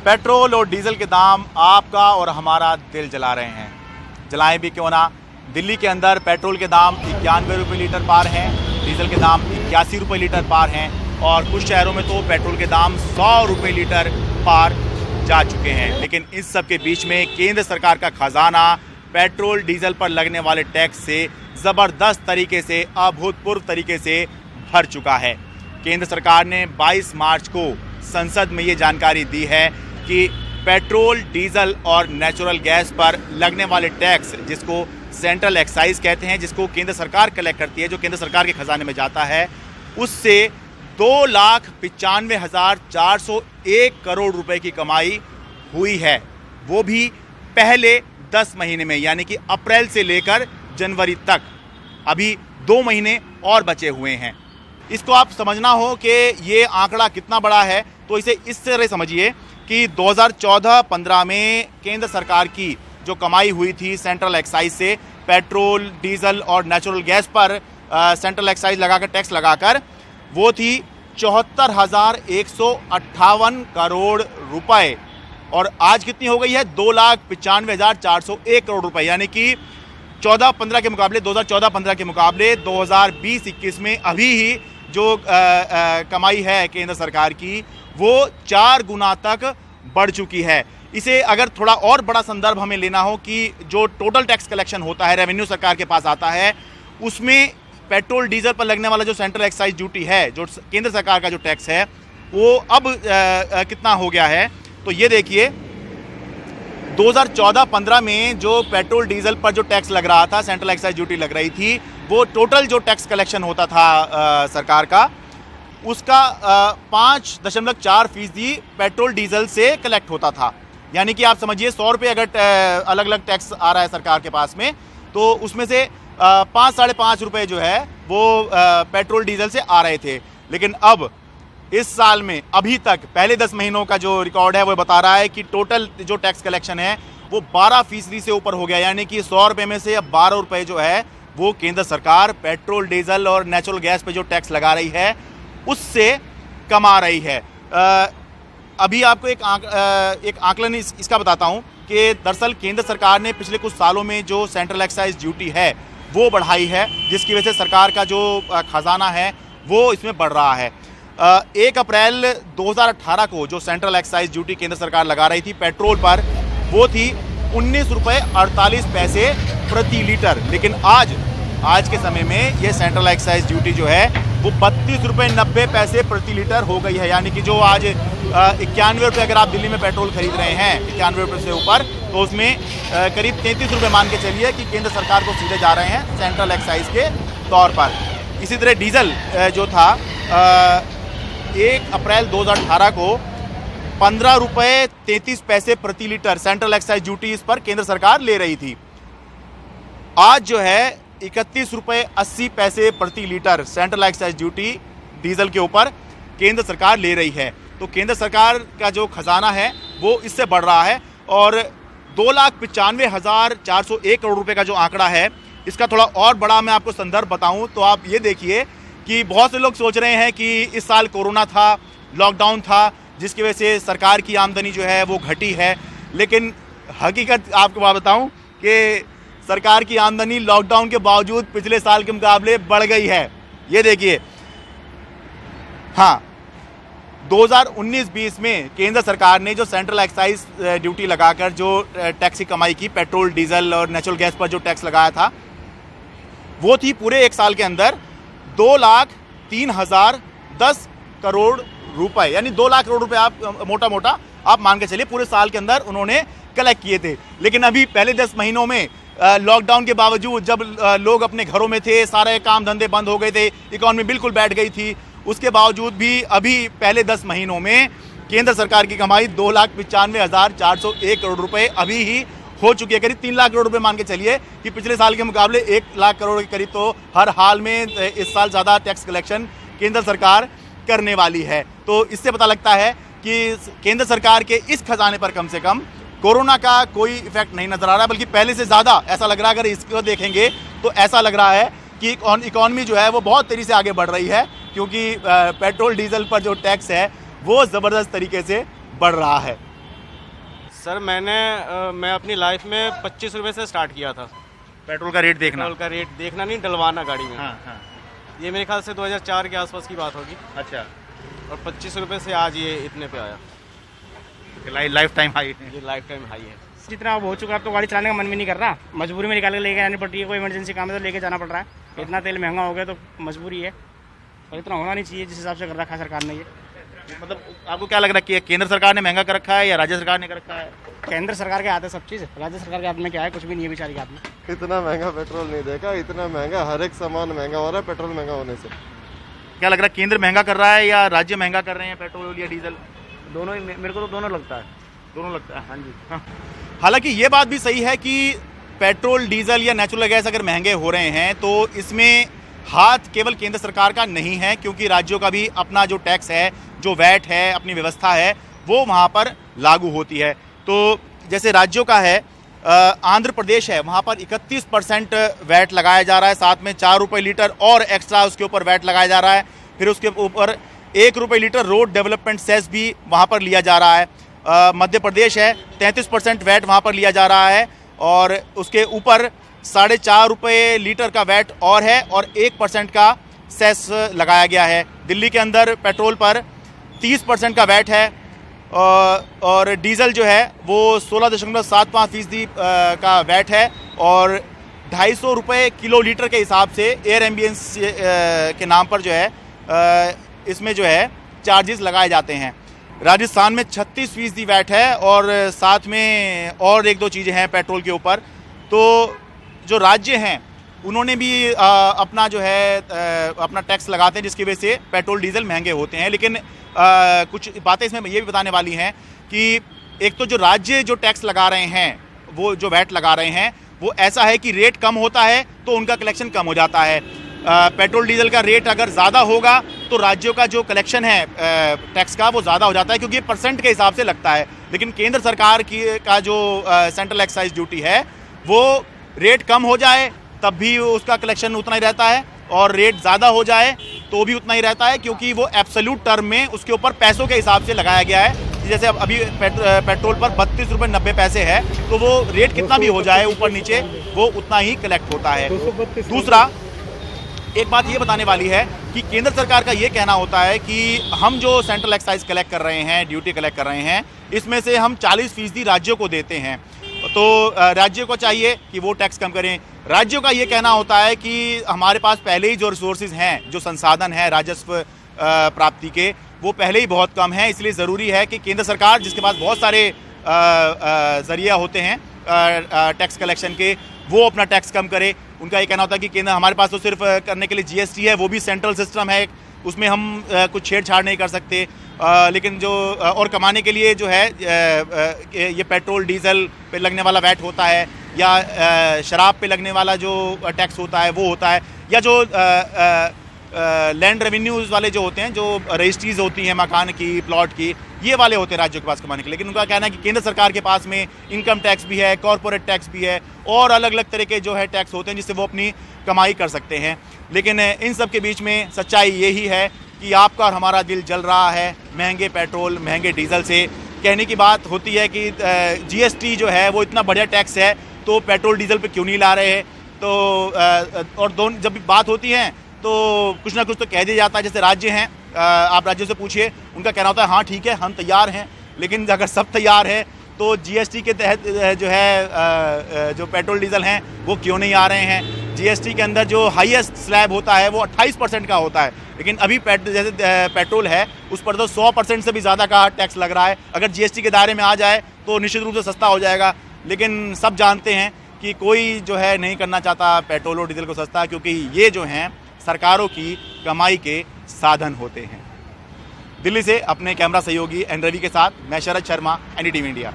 Petrol और diesel के दाम आपका और हमारा दिल जला रहे हैं। जलाएं भी क्यों ना। दिल्ली के अंदर पेट्रोल के दाम 91 रुपये लीटर पार हैं, डीजल के दाम 81 रुपये लीटर पार हैं और कुछ शहरों में तो पेट्रोल के दाम 100 रुपये लीटर पार जा चुके हैं। लेकिन इस सब के बीच में केंद्र सरकार का खजाना पेट्रोल डीजल पर लगने वाले टैक्स से ज़बरदस्त तरीके से, अभूतपूर्व तरीके से भर चुका है। केंद्र सरकार ने 22 मार्च को संसद में ये जानकारी दी है कि पेट्रोल, डीजल और नेचुरल गैस पर लगने वाले टैक्स, जिसको सेंट्रल एक्साइज कहते हैं, जिसको केंद्र सरकार कलेक्ट करती है, जो केंद्र सरकार के खजाने में जाता है, उससे 2,95,401 करोड़ रुपए की कमाई हुई है। वो भी पहले 10 महीने में, यानी कि अप्रैल से लेकर जनवरी तक। अभी 2 महीने और बचे हुए हैं। इसको आप समझना हो कि ये आंकड़ा कितना बड़ा है, तो इसे इस तरह समझिए कि 2014-15 में केंद्र सरकार की जो कमाई हुई थी सेंट्रल एक्साइज से, पेट्रोल, डीजल और नेचुरल गैस पर सेंट्रल एक्साइज लगाकर, टैक्स लगाकर, वो थी 74,158 करोड़ रुपए। और आज कितनी हो गई है? 2,95,401 करोड़ रुपए। यानी कि 14-15 के मुकाबले, 2014-15 के मुकाबले 2020-21 में अभी ही जो कमाई है केंद्र सरकार की, वो 4 गुना तक बढ़ चुकी है। इसे अगर थोड़ा और बड़ा संदर्भ हमें लेना हो कि जो टोटल टैक्स कलेक्शन होता है, रेवेन्यू सरकार के पास आता है, उसमें पेट्रोल डीजल पर लगने वाला जो सेंट्रल एक्साइज ड्यूटी है, जो केंद्र सरकार का जो टैक्स है, वो अब कितना हो गया है, तो ये देखिए 2014-15 में जो पेट्रोल डीजल पर जो टैक्स लग रहा था, सेंट्रल एक्साइज ड्यूटी लग रही थी, वो टोटल जो टैक्स कलेक्शन होता था सरकार का, उसका 5.4% पेट्रोल डीजल से कलेक्ट होता था। यानी कि आप समझिए 100 रुपये अगर अलग अलग टैक्स आ रहा है सरकार के पास में, तो उसमें से 5-5.5 रुपये जो है वो पेट्रोल डीजल से आ रहे थे। लेकिन अब इस साल में अभी तक पहले 10 महीनों का जो रिकॉर्ड है वो बता रहा है कि टोटल जो टैक्स कलेक्शन है वो 12% से ऊपर हो गया। यानी कि 100 रुपये में से अब 12 रुपये जो है वो केंद्र सरकार पेट्रोल, डीजल और नेचुरल गैस पे जो टैक्स लगा रही है उससे कमा रही है। अभी आपको एक आंकलन इसका बताता हूँ कि दरअसल केंद्र सरकार ने पिछले कुछ सालों में जो सेंट्रल एक्साइज ड्यूटी है वो बढ़ाई है, जिसकी वजह से सरकार का जो खजाना है वो इसमें बढ़ रहा है। 1 अप्रैल 2018 को जो सेंट्रल एक्साइज ड्यूटी केंद्र सरकार लगा रही थी पेट्रोल पर, वो थी 19 रुपये 48 पैसे प्रति लीटर। लेकिन आज के समय में ये सेंट्रल एक्साइज ड्यूटी जो है वो 32 रुपये 90 पैसे प्रति लीटर हो गई है। यानी कि जो आज 91 रुपये अगर आप दिल्ली में पेट्रोल खरीद रहे हैं 91 रुपये से ऊपर, तो उसमें करीब 33 रुपये मान के चलिए कि केंद्र सरकार को सीधे जा रहे हैं सेंट्रल एक्साइज के तौर पर। इसी तरह डीजल जो था 1 अप्रैल 2018 को 15 रुपये 33 पैसे प्रति लीटर सेंट्रल एक्साइज ड्यूटी इस पर केंद्र सरकार ले रही थी। आज जो है 31 रुपये 80 पैसे प्रति litre central excise duty diesel के ऊपर केंद्र सरकार ले रही है। तो केंद्र सरकार का जो खजाना है वो इससे बढ़ रहा है। और 2,95,401 करोड़ रुपए का जो आंकड़ा है, इसका थोड़ा और बड़ा मैं आपको संदर्भ बताऊं तो आप ये देखिए कि बहुत से लोग सोच रहे हैं कि इस साल कोरोना था, लॉकडाउन था, जिसकी वजह से सरकार की आमदनी जो है वो घटी है। लेकिन हकीकत आपको बात बताऊं कि सरकार की आमदनी लॉकडाउन के बावजूद पिछले साल के मुकाबले बढ़ गई है। ये देखिए, हाँ, 2019-20 में केंद्र सरकार ने जो सेंट्रल एक्साइज ड्यूटी लगाकर जो टैक्स की कमाई की, पेट्रोल, डीजल और नेचुरल गैस पर जो टैक्स लगाया था, वो थी पूरे 1 साल के अंदर 2,03,010 करोड़ रुपए। यानी 2 लाख करोड़ रुपए आप मोटा आप मान के चलिए पूरे साल के अंदर उन्होंने कलेक्ट किए थे। लेकिन अभी पहले 10 महीनों में लॉकडाउन के बावजूद, जब लोग अपने घरों में थे, सारे काम धंधे बंद हो गए थे, इकॉनमी बिल्कुल बैठ गई थी, उसके बावजूद भी अभी पहले 10 महीनों में केंद्र सरकार की कमाई 2,95,401 करोड़ रुपए अभी ही हो चुकी है। करीब 3 लाख करोड़ रुपए मान के चलिए कि पिछले साल के मुकाबले 1 लाख करोड़ के करीब तो हर हाल में इस साल ज़्यादा टैक्स कलेक्शन केंद्र सरकार करने वाली है। तो इससे पता लगता है कि केंद्र सरकार के इस खजाने पर कम से कम कोरोना का कोई इफेक्ट नहीं नजर आ रहा, बल्कि पहले से ज़्यादा ऐसा लग रहा है। अगर इसको देखेंगे तो ऐसा लग रहा है कि इकॉनमी जो है वो बहुत तेज़ी से आगे बढ़ रही है, क्योंकि पेट्रोल डीजल पर जो टैक्स है वो ज़बरदस्त तरीके से बढ़ रहा है। सर मैं अपनी लाइफ में 25 रुपये से स्टार्ट किया था। पेट्रोल का रेट देखना? पेट्रोल का रेट देखना नहीं, डलवाना गाड़ी में। हाँ हाँ। ये मेरे ख्याल से 2004 के आसपास की बात होगी। अच्छा। और 25 रुपये से आज ये इतने पे आया। लाइफ टाइम हाई है। ये लाइफ टाइम हाई है। जितना अब हो चुका, अब तो गाड़ी चलाने का मन भी नहीं कर रहा, मजबूरी में निकाल के लेके आनी पड़ती है। कोई इमरजेंसी काम है तो लेके जाना पड़ रहा है। इतना तेल महंगा हो गया तो मजबूरी है, और इतना होना नहीं चाहिए जिस हिसाब से कर रखा है सरकार ने। ये मतलब आपको क्या लग रहा है कि केंद्र सरकार ने महंगा कर रखा है या राज्य सरकार ने कर रखा है? केंद्र सरकार के हाथ है सब चीज़, राज्य सरकार के हाथ में क्या है? कुछ भी नहीं है बेचारी के हाथ में। इतना महंगा पेट्रोल नहीं देखा, इतना महंगा हर एक सामान महंगा हो रहा है पेट्रोल महंगा होने से। क्या लग रहा है, केंद्र महंगा कर रहा है या राज्य महंगा कर रहे हैं पेट्रोल या डीजल? दोनों ही, मेरे को तो दोनों लगता है। दोनों लगता है। हाँ जी। हाँ। हालांकि ये बात भी सही है कि पेट्रोल डीजल या नेचुरल गैस अगर महंगे हो रहे हैं तो इसमें हाथ केवल केंद्र सरकार का नहीं है, क्योंकि राज्यों का भी अपना जो टैक्स है, जो वैट है, अपनी व्यवस्था है, वो वहाँ पर लागू होती है। तो जैसे राज्यों का है, आंध्र प्रदेश है, वहाँ पर 31% वैट लगाया जा रहा है, साथ में 4 रुपये लीटर और एक्स्ट्रा उसके ऊपर वैट लगाया जा रहा है। फिर उसके ऊपर 1 रुपये लीटर रोड डेवलपमेंट सेस भी वहाँ पर लिया जा रहा है। मध्य प्रदेश है, 33% वैट वहाँ पर लिया जा रहा है, और उसके ऊपर 4.5 रुपये लीटर का वैट और है, और 1% का सेस लगाया गया है। दिल्ली के अंदर पेट्रोल पर 30% का वैट है, और डीजल जो है वो 16.75% का वैट है, और 250 रुपये किलो लीटर के हिसाब से एयर एम्बियंस के नाम पर जो है इसमें जो है चार्जेस लगाए जाते हैं। राजस्थान में 36% वैट है, और साथ में और 1-2 चीज़ें हैं पेट्रोल के ऊपर। तो जो राज्य हैं उन्होंने भी अपना जो है अपना टैक्स लगाते हैं, जिसकी वजह से पेट्रोल डीजल महंगे होते हैं। लेकिन कुछ बातें इसमें ये भी बताने वाली हैं कि एक तो जो राज्य जो टैक्स लगा रहे हैं, वो जो वैट लगा रहे हैं, वो ऐसा है कि रेट कम होता है तो उनका कलेक्शन कम हो जाता है। पेट्रोल डीजल का रेट अगर ज़्यादा होगा तो राज्यों का जो कलेक्शन है टैक्स का, वो ज़्यादा हो जाता है, क्योंकि ये परसेंट के हिसाब से लगता है। लेकिन केंद्र सरकार का जो सेंट्रल एक्साइज ड्यूटी है, वो रेट कम हो जाए तब भी उसका कलेक्शन उतना ही रहता है, और रेट ज़्यादा हो जाए तो भी उतना ही रहता है, क्योंकि वो एब्सोल्यूट टर्म में उसके ऊपर पैसों के हिसाब से लगाया गया है। जैसे अब अभी पेट्रोल पर 32 रुपये 90 पैसे है, तो वो रेट कितना भी हो जाए ऊपर नीचे, वो उतना ही कलेक्ट होता है। दूसरा, एक बात ये बताने वाली है कि केंद्र सरकार का ये कहना होता है कि हम जो सेंट्रल एक्साइज कलेक्ट कर रहे हैं, ड्यूटी कलेक्ट कर रहे हैं, इसमें से हम 40% राज्यों को देते हैं। तो राज्यों को चाहिए कि वो टैक्स कम करें। राज्यों का ये कहना होता है कि हमारे पास पहले ही जो रिसोर्सेज हैं, जो संसाधन है राजस्व प्राप्ति के, वो पहले ही बहुत कम है, इसलिए ज़रूरी है कि केंद्र सरकार, जिसके पास बहुत सारे ज़रिया होते हैं टैक्स कलेक्शन के, वो अपना टैक्स कम करे। उनका ये कहना होता है कि केंद्र, हमारे पास तो सिर्फ करने के लिए जीएसटी है, वो भी सेंट्रल सिस्टम है, उसमें हम कुछ छेड़छाड़ नहीं कर सकते। लेकिन जो और कमाने के लिए जो है ये पेट्रोल डीजल पे लगने वाला वैट होता है, या शराब पे लगने वाला जो टैक्स होता है वो होता है, या जो लैंड रेवेन्यूज़ वाले जो होते हैं, जो रजिस्ट्रीज होती हैं मकान की, प्लॉट की, ये वाले होते हैं राज्यों के पास कमाने के लिए। लेकिन उनका कहना है कि केंद्र सरकार के पास में इनकम टैक्स भी है, कॉर्पोरेट टैक्स भी है, और अलग अलग तरह के जो है टैक्स होते हैं जिससे वो अपनी कमाई कर सकते हैं। लेकिन इन सब के बीच में सच्चाई यही है कि आपका और हमारा दिल जल रहा है महंगे पेट्रोल, महंगे डीजल से। कहने की बात होती है कि जीएसटी जो है वो इतना बढ़िया टैक्स है, तो पेट्रोल डीजल पे क्यों नहीं ला रहे हैं? तो और दोनों जब बात होती है तो कुछ ना कुछ तो कह दिया जाता है। जैसे राज्य हैं, आप राज्यों से पूछिए, उनका कहना होता है हाँ ठीक है, हम तैयार हैं। लेकिन अगर सब तैयार है तो जीएसटी के तहत जो है जो पेट्रोल डीजल हैं वो क्यों नहीं आ रहे हैं? जीएसटी के अंदर जो हाईएस्ट स्लैब होता है वो 28% का होता है, लेकिन अभी जैसे पेट्रोल है उस पर तो 100% से भी ज़्यादा का टैक्स लग रहा है। अगर जीएसटी के दायरे में आ जाए तो निश्चित रूप से सस्ता हो जाएगा। लेकिन सब जानते हैं कि कोई जो है नहीं करना चाहता पेट्रोल और डीजल को सस्ता, क्योंकि ये जो हैं सरकारों की कमाई के साधन होते हैं। दिल्ली से अपने कैमरा सहयोगी एन रवि के साथ मैं शरद शर्मा, एनडीटीवी इंडिया।